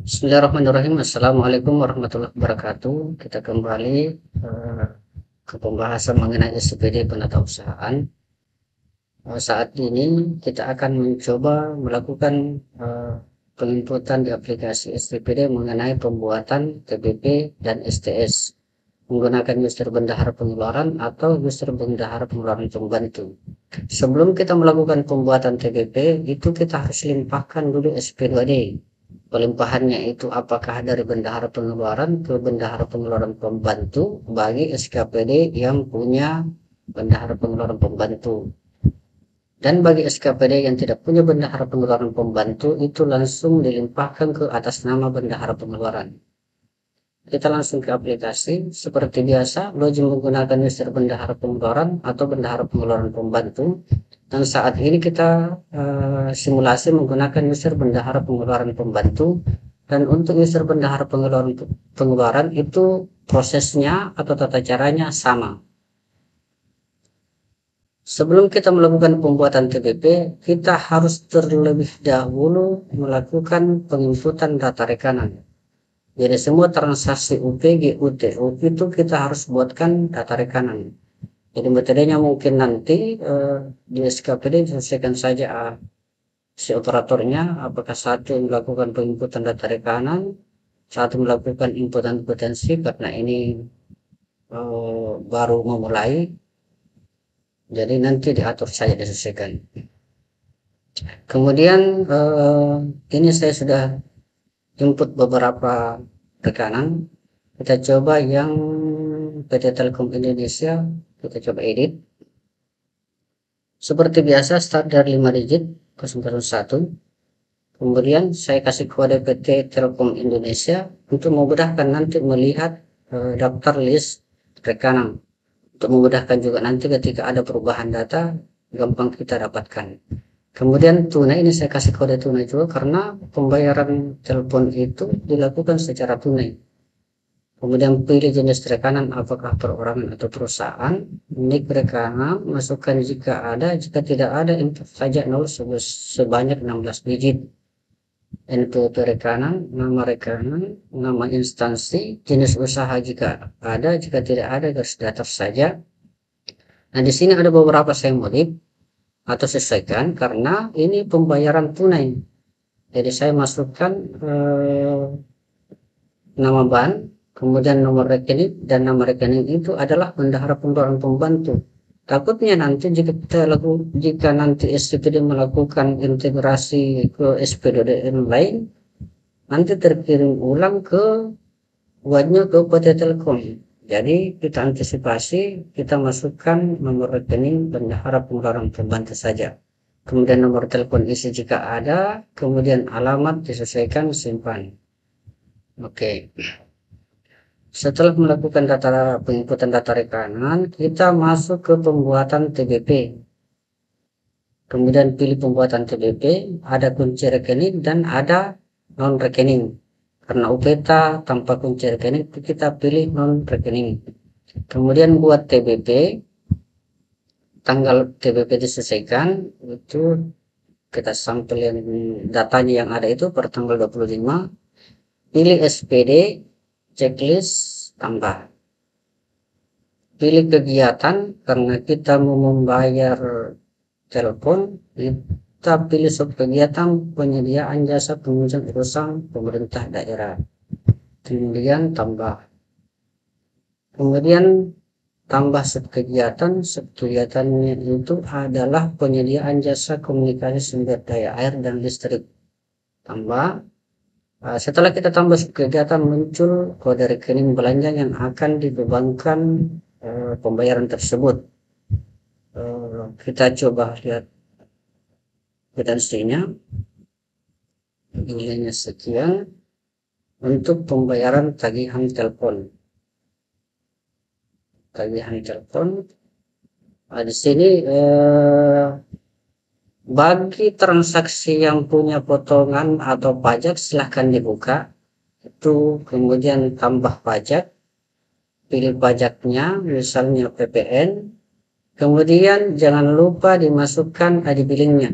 Bismillahirrahmanirrahim. Assalamualaikum warahmatullahi wabarakatuh. Kita kembali ke pembahasan mengenai SPD penatausahaan. Saat ini kita akan mencoba melakukan penginputan di aplikasi SPD mengenai pembuatan TBP dan STS menggunakan user bendahara pengeluaran atau user bendahara pengeluaran pembantu. Sebelum kita melakukan pembuatan TBP, itu kita harus limpahkan dulu SP2D. Pelimpahannya itu apakah dari bendahara pengeluaran ke bendahara pengeluaran pembantu bagi SKPD yang punya bendahara pengeluaran pembantu. Dan bagi SKPD yang tidak punya bendahara pengeluaran pembantu itu langsung dilimpahkan ke atas nama bendahara pengeluaran. Kita langsung ke aplikasi. Seperti biasa, login menggunakan user bendahara pengeluaran atau bendahara pengeluaran pembantu. Dan saat ini kita simulasi menggunakan user bendahara pengeluaran pembantu. Dan untuk user bendahara pengeluaran itu prosesnya atau tata caranya sama. Sebelum kita melakukan pembuatan TBP, kita harus terlebih dahulu melakukan penginputan data rekanan. Jadi semua transaksi UPG, UTU itu kita harus buatkan data rekanan. Jadi metodenya mungkin nanti di SKPD diselesaikan saja si operatornya, apakah satu melakukan penginputan data rekanan, satu melakukan inputan potensi karena ini baru memulai. Jadi nanti diatur saja diselesaikan. Kemudian ini saya sudah input beberapa rekanan. Kita coba yang PT Telkom Indonesia, kita coba edit. Seperti biasa start dari 5 digit 001. Kemudian saya kasih kode PT Telkom Indonesia untuk memudahkan nanti melihat daftar list rekanan. Untuk memudahkan juga nanti ketika ada perubahan data gampang kita dapatkan. Kemudian tunai, ini saya kasih kode tunai juga karena pembayaran telepon itu dilakukan secara tunai. Kemudian pilih jenis rekanan apakah perorangan atau perusahaan. Nik rekanan masukkan jika ada, jika tidak ada input saja 0 sebanyak 16 digit. NPWP rekanan, nama instansi, jenis usaha jika ada, jika tidak ada garis datar saja. Nah di sini ada beberapa saya modif atau sesuaikan karena ini pembayaran tunai. Jadi saya masukkan nama bank, kemudian nomor rekening, dan nama rekening itu adalah bendahara pengeluaran pembantu. Takutnya nanti jika nanti SPD melakukan integrasi ke SPDDN lain, nanti terkirim ulang ke buatnya ke PT Telkom. Jadi kita antisipasi, kita masukkan nomor rekening bendahara pengeluaran pembantu saja. Kemudian nomor telepon isi jika ada, kemudian alamat disesuaikan simpan. Oke. Setelah melakukan penginputan data rekanan, kita masuk ke pembuatan TBP. Kemudian pilih pembuatan TBP, ada kunci rekening dan ada non rekening. Karena UPETA tanpa kunci rekening, kita pilih non rekening. Kemudian buat TBP, tanggal TBP diselesaikan, itu kita sampelin datanya yang ada itu per tanggal 25. Pilih SPD, checklist, tambah. Pilih kegiatan, karena kita mau membayar telepon, kita pilih subkegiatan penyediaan jasa penunjang urusan pemerintah daerah. Kemudian tambah. Kemudian tambah subkegiatannya itu adalah penyediaan jasa komunikasi sumber daya air dan listrik. Tambah. Setelah kita tambah kegiatan, muncul kode rekening belanja yang akan dibebankan pembayaran tersebut. Kita coba lihat kwitansinya, nilainya sekian untuk pembayaran tagihan telepon. Di sini bagi transaksi yang punya potongan atau pajak silahkan dibuka. Itu kemudian tambah pajak, pilih pajaknya misalnya PPN. Kemudian jangan lupa dimasukkan ID billingnya.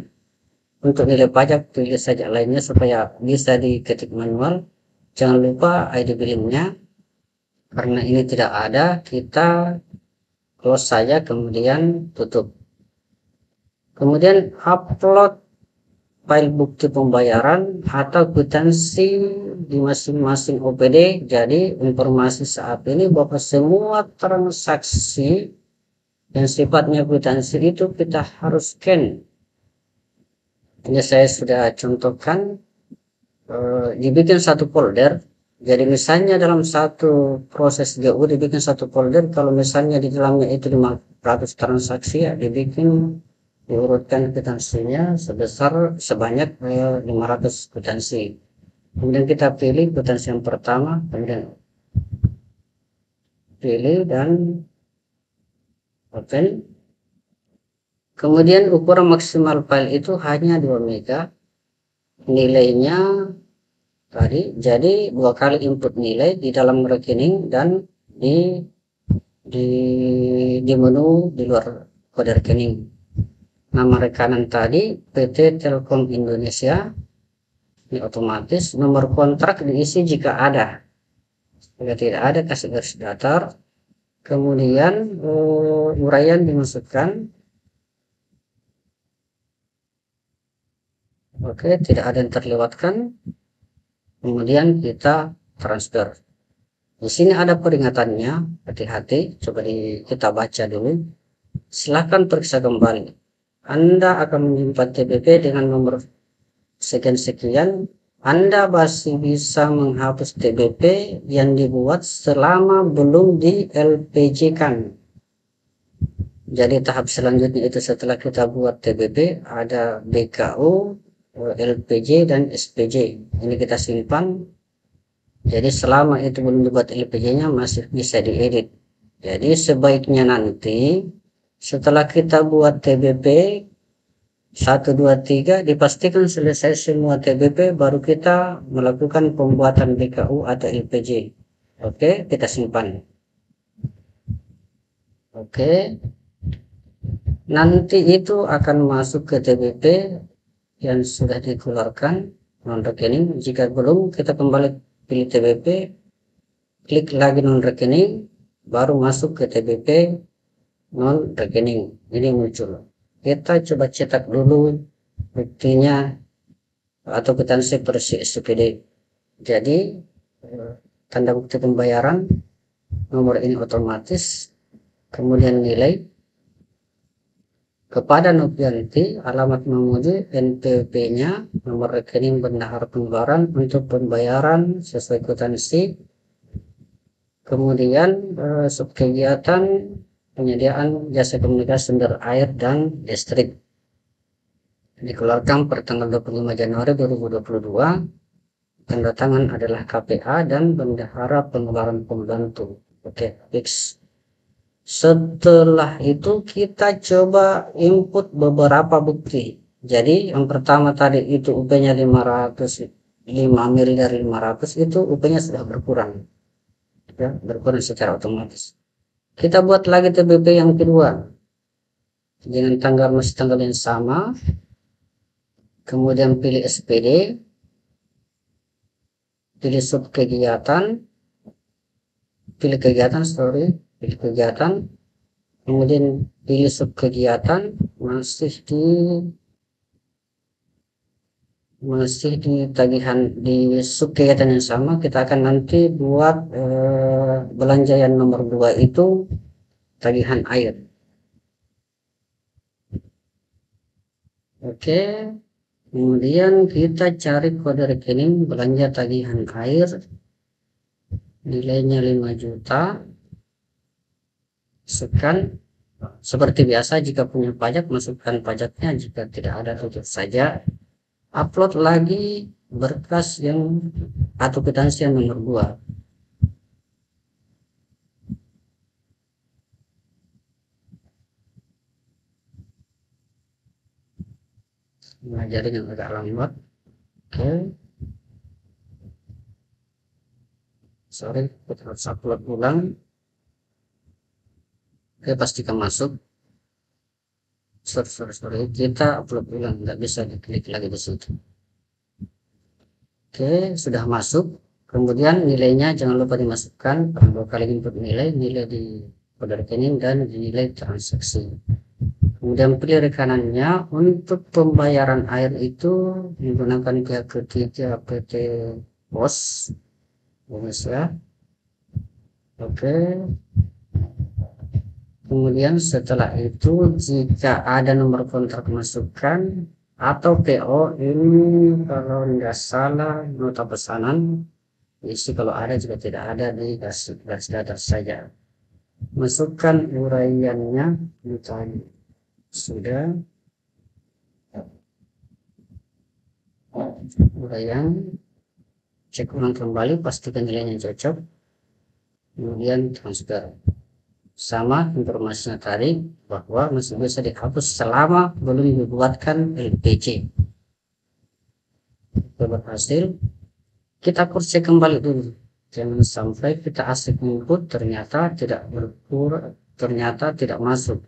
Untuk nilai pajak pilih saja lainnya supaya bisa diketik manual. Jangan lupa ID BIM-nya, karena ini tidak ada, kita close saja kemudian tutup. Kemudian upload file bukti pembayaran atau kwitansi di masing-masing OPD. Jadi informasi saat ini bahwa semua transaksi yang sifatnya kwitansi itu kita harus scan. Ini saya sudah contohkan, dibikin satu folder. Jadi misalnya dalam satu proses GU dibikin satu folder, kalau misalnya di dalamnya itu 500 transaksi, ya dibikin, diurutkan kwitansinya sebanyak 500 kwitansi. Kemudian kita pilih kwitansi yang pertama, kemudian pilih dan open. Kemudian ukuran maksimal file itu hanya 2 MB. Nilainya tadi, jadi 2 kali input nilai di dalam rekening dan di menu di luar kode rekening. Nama rekanan tadi PT Telkom Indonesia, ini otomatis. Nomor kontrak diisi jika ada, jika tidak ada kasih garis datar. Kemudian uraian dimasukkan. Oke, tidak ada yang terlewatkan. Kemudian kita transfer. Di sini ada peringatannya, hati-hati. Coba kita baca dulu. Silakan periksa kembali. Anda akan menyimpan TBP dengan nomor sekian-sekian. Anda masih bisa menghapus TBP yang dibuat selama belum di LPJ-kan. Jadi tahap selanjutnya itu setelah kita buat TBP, ada BKU, LPJ, dan SPJ. Ini kita simpan. Jadi selama itu belum dibuat LPJ-nya masih bisa diedit. Jadi sebaiknya nanti setelah kita buat TBP 1, 2, 3, dipastikan selesai semua TBP, baru kita melakukan pembuatan BKU atau LPJ. Oke, kita simpan. Oke, nanti itu akan masuk ke TBP yang sudah dikeluarkan non rekening. Jika belum, kita kembali pilih TBP, klik lagi non rekening, baru masuk ke TBP non rekening. Ini muncul. Kita coba cetak dulu buktinya atau kwitansi versi SPD. Jadi tanda bukti pembayaran, nomor ini otomatis, kemudian nilai kepada Novianti, alamat Mamuju, NPWP-nya, nomor rekening bendahara pengeluaran untuk pembayaran sesuai kwitansi. Kemudian subkegiatan penyediaan jasa komunikasi sumber air dan listrik, dikeluarkan per tanggal 25 Januari 2022. Tanda tangan adalah KPA dan bendahara pengeluaran pembantu. Oke, fix. Setelah itu kita coba input beberapa bukti. Jadi yang pertama tadi itu UP-nya 5 mili dari 500, itu UP-nya sudah berkurang, ya, berkurang secara otomatis. Kita buat lagi TBP yang kedua dengan masih tanggal yang sama. Kemudian pilih SPD, pilih sub kegiatan, pilih kegiatan, kemudian pilih sub kegiatan, masih di tagihan di sub kegiatan yang sama. Kita akan nanti buat belanja yang nomor 2 itu tagihan air. Oke, kemudian kita cari kode rekening belanja tagihan air, nilainya 5 juta. Masukkan seperti biasa, jika punya pajak masukkan pajaknya, jika tidak ada tutup saja. Upload lagi berkas yang atau kwitansi yang nomor 2. Ngajarin yang agak lambat. Oke, sorry, kita harus upload ulang. Oke, pastikan masuk. Sorry, kita upload ulang, nggak bisa diklik lagi di situ. Oke, sudah masuk. Kemudian nilainya jangan lupa dimasukkan, dua kali input nilai di kode rekening dan nilai transaksi. Kemudian pilih rekanannya. Untuk pembayaran air itu menggunakan pihak ketiga PT POS Indonesia. Oke. Kemudian setelah itu jika ada nomor kontrak masukkan atau PO, ini kalau tidak salah nota pesanan isi, kalau ada juga tidak ada di garis datar saja. Masukkan uraiannya, misalnya sudah uraian, cek ulang kembali, pastikan nilainya cocok, kemudian transfer. Sama informasinya tadi bahwa masih bisa dihapus selama belum dibuatkan LPG. Berhasil, kita cross check kembali dulu, jangan sampai kita asik input ternyata tidak ternyata tidak masuk.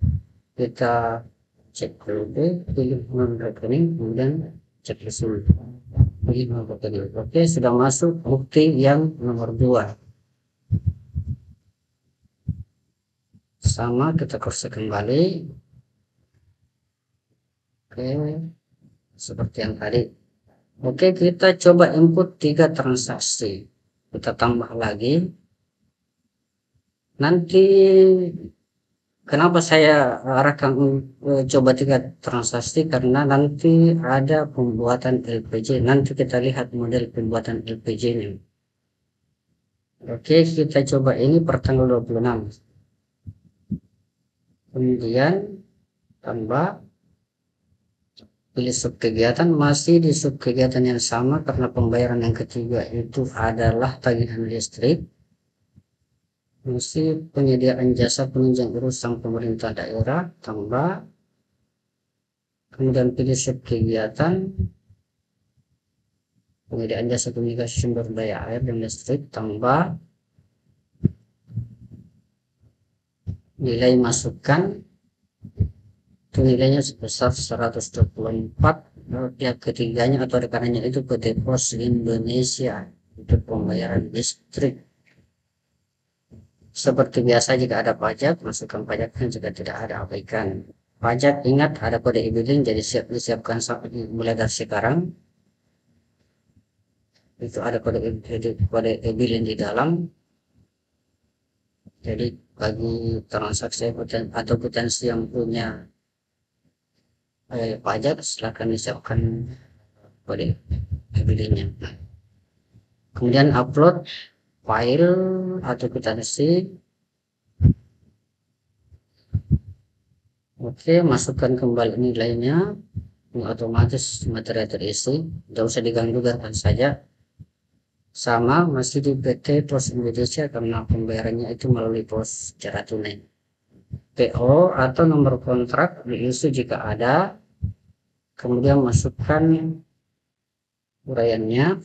Kita cek dulu, pilih nomor rekening, kemudian cek di sini, pilih nomor rekening. Oke, sudah masuk bukti yang nomor 2. Sama, kita cross kembali. Oke, seperti yang tadi. Oke, kita coba input 3 transaksi, kita tambah lagi. Nanti kenapa saya arahkan coba 3 transaksi, karena nanti ada pembuatan LPG. Nanti kita lihat model pembuatan LPG nya. Oke, kita coba ini per tanggal 26. Kemudian tambah, pilih subkegiatan, masih di subkegiatan yang sama karena pembayaran yang ketiga itu adalah tagihan listrik. Masih penyediaan jasa penunjang urusan pemerintah daerah, tambah. Kemudian pilih subkegiatan penyediaan jasa komunikasi sumber daya air dan listrik, tambah. Nilai masukkan itu nilainya sebesar 124. Pihak ketiganya atau rekanannya itu PT POS Indonesia untuk pembayaran listrik. Seperti biasa, jika ada pajak, masukkan pajaknya, jika tidak ada, abaikan. Pajak, ingat ada kode e-billing, jadi disiapkan mulai dari sekarang. Itu ada kode e-billing di dalam. Jadi bagi transaksi atau potensi yang punya pajak, silakan disiapkan kode e-billingnya. Kemudian upload file atau kwitansi. Oke, masukkan kembali nilainya, otomatis materi terisi, tidak usah diganggu, biarkan saja. Sama, masih di PT POS Indonesia karena pembayarannya itu melalui pos secara tunai. PO atau nomor kontrak diisi jika ada, kemudian masukkan uraiannya.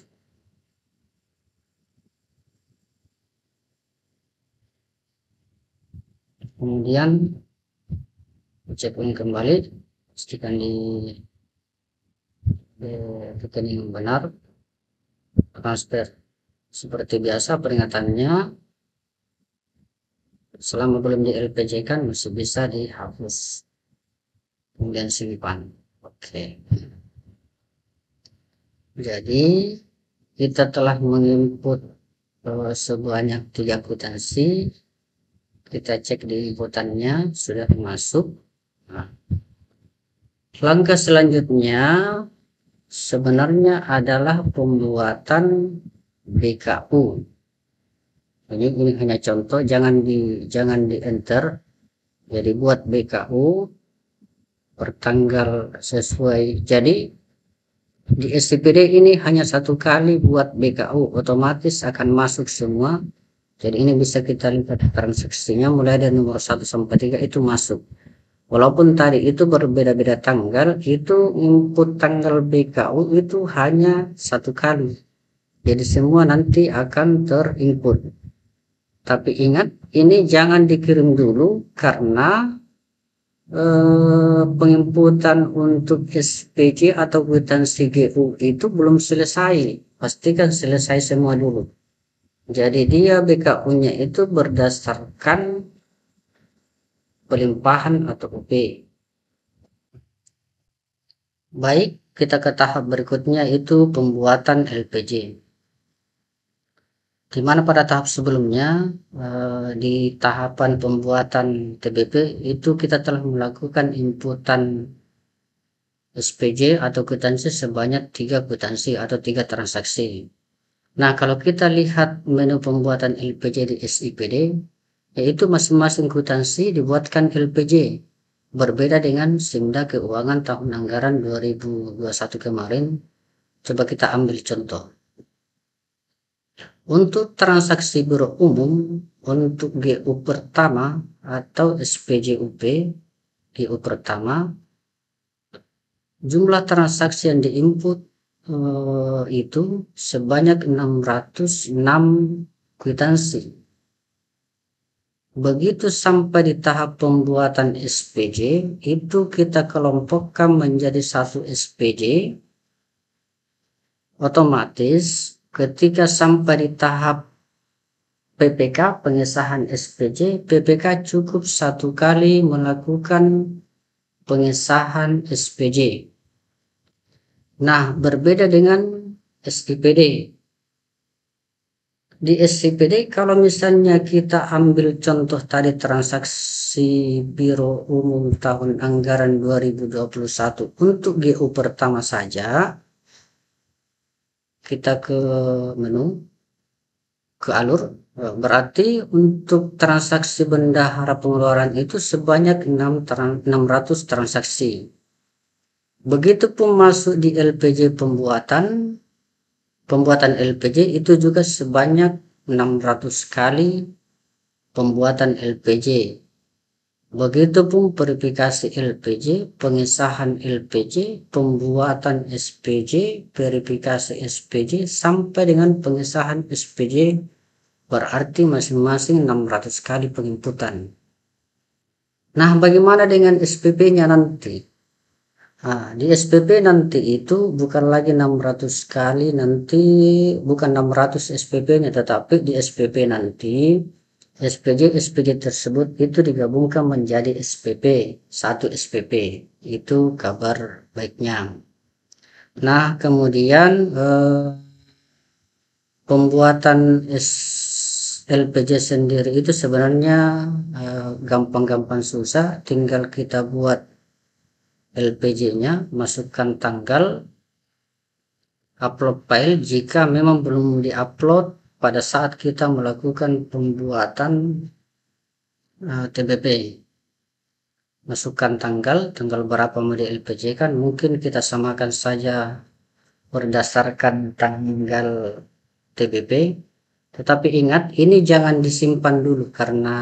Kemudian cek ulang kembali, pastikan di rekening yang benar, transfer. Seperti biasa peringatannya, selama belum di LPG kan masih bisa dihapus, kemudian simpan. Oke, jadi kita telah menginput sebanyak 3 kwitansi. Kita cek di inputannya sudah masuk. Nah, langkah selanjutnya sebenarnya adalah pembuatan BKU. Ini hanya contoh, jangan di enter. Jadi buat BKU pertanggal sesuai. Jadi di SCPD ini hanya 1 kali buat BKU, otomatis akan masuk semua. Jadi ini bisa kita lihat transaksinya mulai dari nomor 1 sampai 3 itu masuk. Walaupun tadi itu berbeda-beda tanggal, itu input tanggal BKU itu hanya 1 kali. Jadi semua nanti akan terinput. Tapi ingat, ini jangan dikirim dulu karena penginputan untuk SPG atau kwitansi GU itu belum selesai. Pastikan selesai semua dulu. Jadi dia BKU-nya itu berdasarkan pelimpahan atau UP. Baik, kita ke tahap berikutnya itu pembuatan LPJ. Di mana pada tahap sebelumnya, di tahapan pembuatan TBP itu kita telah melakukan inputan SPJ atau kwitansi sebanyak 3 kwitansi atau 3 transaksi. Nah, kalau kita lihat menu pembuatan LPJ di SIPD, yaitu masing-masing kwitansi dibuatkan LPJ. Berbeda dengan Simda Keuangan tahun anggaran 2021 kemarin. Coba kita ambil contoh. Untuk transaksi biro umum, untuk GU pertama atau SPJUP, GU pertama, jumlah transaksi yang diinput itu sebanyak 606 kwitansi. Begitu sampai di tahap pembuatan SPJ, itu kita kelompokkan menjadi satu SPJ. Otomatis ketika sampai di tahap PPK, pengesahan SPJ, PPK cukup satu kali melakukan pengesahan SPJ. Nah, berbeda dengan SIPD. Di SIPD, kalau misalnya kita ambil contoh tadi transaksi biro umum tahun anggaran 2021 untuk GU pertama saja, kita ke menu, ke alur, berarti untuk transaksi bendahara pengeluaran itu sebanyak 600 transaksi. Begitupun masuk di LPJ pembuatan LPJ itu juga sebanyak 600 kali pembuatan LPJ. Begitupun verifikasi LPJ, pengesahan LPJ, pembuatan SPJ, verifikasi SPJ, sampai dengan pengesahan SPJ, berarti masing-masing 600 kali penginputan. Nah, bagaimana dengan SPP-nya nanti? Nah, di SPP nanti itu bukan lagi 600 kali, nanti bukan 600 SPP-nya, tetapi di SPP nanti SPJ tersebut itu digabungkan menjadi SPP, satu SPP. Itu kabar baiknya. Nah, kemudian pembuatan LPJ sendiri itu sebenarnya gampang-gampang susah, tinggal kita buat LPJ-nya, masukkan tanggal, upload file jika memang belum diupload pada saat kita melakukan pembuatan TBP. Masukkan tanggal berapa mau di LPJ, kan mungkin kita samakan saja berdasarkan tanggal TBP. Tetapi ingat, ini jangan disimpan dulu, karena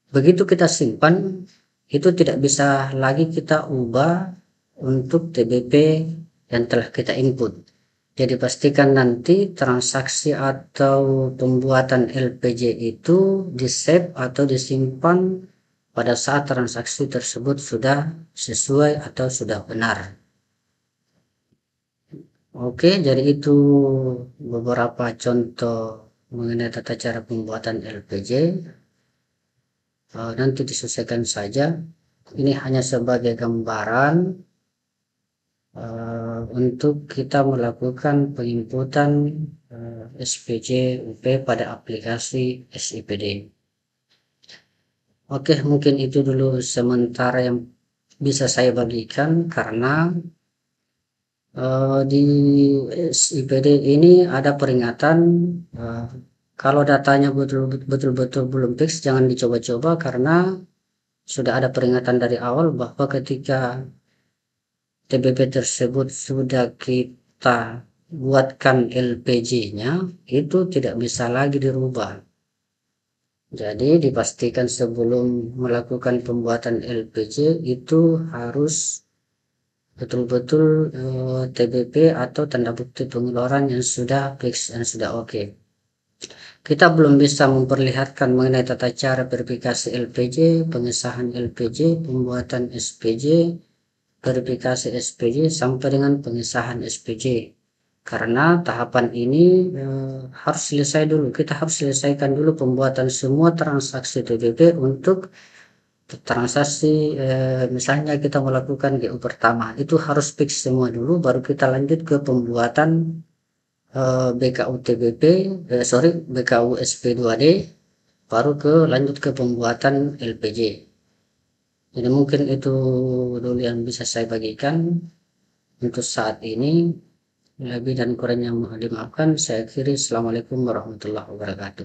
begitu kita simpan itu tidak bisa lagi kita ubah untuk TBP yang telah kita input. Jadi pastikan nanti transaksi atau pembuatan LPJ itu di-save atau disimpan pada saat transaksi tersebut sudah sesuai atau sudah benar. Oke, jadi itu beberapa contoh mengenai tata cara pembuatan LPJ. Nanti disesuaikan saja. Ini hanya sebagai gambaran untuk kita melakukan penginputan SPJ UP pada aplikasi SIPD. Oke, mungkin itu dulu sementara yang bisa saya bagikan, karena di SIPD ini ada peringatan, kalau datanya betul-betul belum fix jangan dicoba-coba, karena sudah ada peringatan dari awal bahwa ketika TBP tersebut sudah kita buatkan LPJ-nya, itu tidak bisa lagi dirubah. Jadi dipastikan sebelum melakukan pembuatan LPJ itu harus betul-betul TBP atau tanda bukti pengeluaran yang sudah fix dan sudah oke. Kita belum bisa memperlihatkan mengenai tata cara verifikasi LPJ, pengesahan LPJ, pembuatan SPJ, verifikasi SPJ, sampai dengan pengesahan SPJ. karena tahapan ini harus selesai dulu. Kita harus selesaikan dulu pembuatan semua transaksi TPP untuk transaksi misalnya kita melakukan GO pertama, itu harus fix semua dulu, baru kita lanjut ke pembuatan BKU TPP, BKU SP2D, baru lanjut ke pembuatan LPJ. Jadi mungkin itu dulu yang bisa saya bagikan untuk saat ini. Lebih dan kurangnya mohon dimaafkan. Saya akhiri. Assalamualaikum warahmatullahi wabarakatuh.